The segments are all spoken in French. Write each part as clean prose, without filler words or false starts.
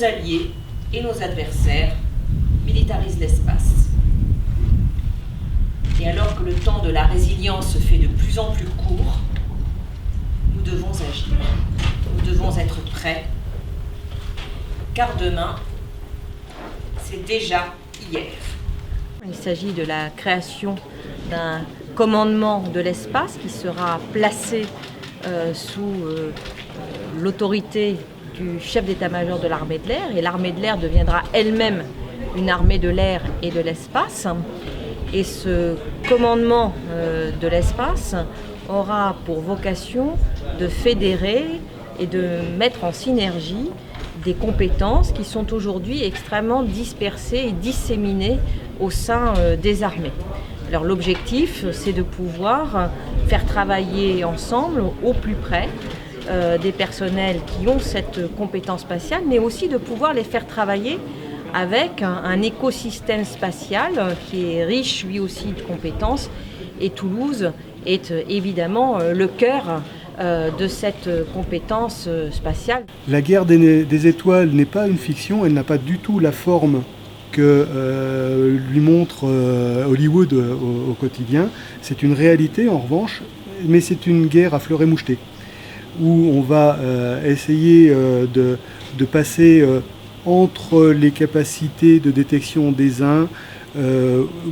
nos alliés et nos adversaires militarisent l'espace. Et alors que le temps de la résilience se fait de plus en plus court, nous devons agir. Nous devons être prêts, car demain, c'est déjà hier. Il s'agit de la création d'un commandement de l'espace qui sera placé sous l'autorité du chef d'état-major de l'armée de l'air, et l'armée de l'air deviendra elle-même une armée de l'air et de l'espace. Et ce commandement de l'espace aura pour vocation de fédérer et de mettre en synergie des compétences qui sont aujourd'hui extrêmement dispersées et disséminées au sein des armées. Alors l'objectif, c'est de pouvoir faire travailler ensemble, au plus près, des personnels qui ont cette compétence spatiale, mais aussi de pouvoir les faire travailler avec un écosystème spatial qui est riche lui aussi de compétences. Et Toulouse est évidemment le cœur de cette compétence spatiale. La guerre des étoiles n'est pas une fiction, elle n'a pas du tout la forme que lui montre Hollywood au quotidien. C'est une réalité en revanche, mais c'est une guerre à fleuret moucheté, où on va essayer de passer entre les capacités de détection des uns,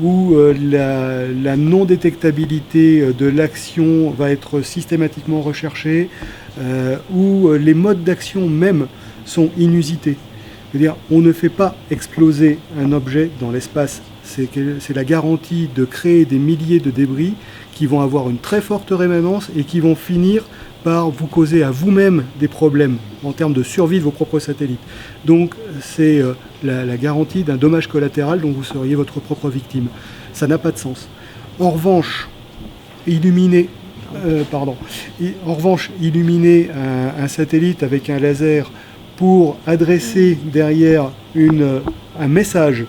où la non-détectabilité de l'action va être systématiquement recherchée, où les modes d'action même sont inusités. C'est-à-dire, on ne fait pas exploser un objet dans l'espace, c'est la garantie de créer des milliers de débris qui vont avoir une très forte rémanence et qui vont finir par vous causer à vous-même des problèmes en termes de survie de vos propres satellites. Donc c'est la garantie d'un dommage collatéral dont vous seriez votre propre victime. Ça n'a pas de sens. En revanche, illuminer un satellite avec un laser pour adresser derrière un message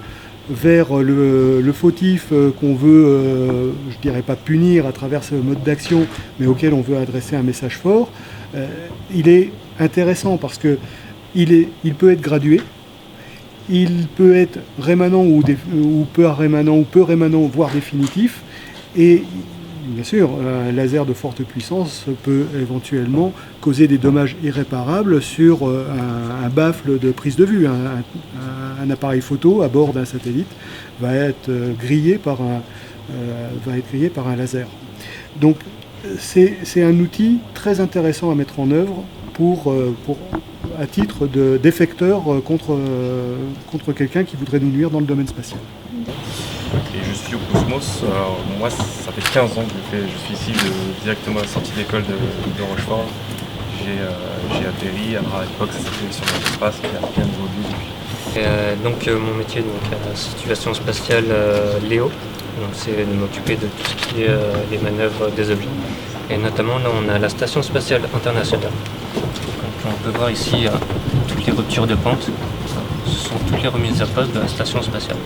vers le fautif qu'on veut, je dirais pas punir à travers ce mode d'action, mais auquel on veut adresser un message fort, il est intéressant parce que il peut être gradué, il peut être rémanent ou peu rémanent, voire définitif, et bien sûr, un laser de forte puissance peut éventuellement causer des dommages irréparables sur un baffle de prise de vue. Un appareil photo à bord d'un satellite va être grillé par un laser. Donc c'est un outil très intéressant à mettre en œuvre à titre d'effecteur contre quelqu'un qui voudrait nous nuire dans le domaine spatial. Et je suis au Cosmos. Alors, moi, ça fait 15 ans que je suis ici, directement à la sortie d'école de Rochefort. J'ai atterri, alors à l'époque ça s'appelait sur l'espace, qui a bien évolué depuis. Donc mon métier, la situation spatiale Léo, c'est de m'occuper de tout ce qui est les manœuvres des objets. Et notamment là on a la station spatiale internationale. Donc, on peut voir ici toutes les ruptures de pente, ce sont toutes les remises à plat de la station spatiale.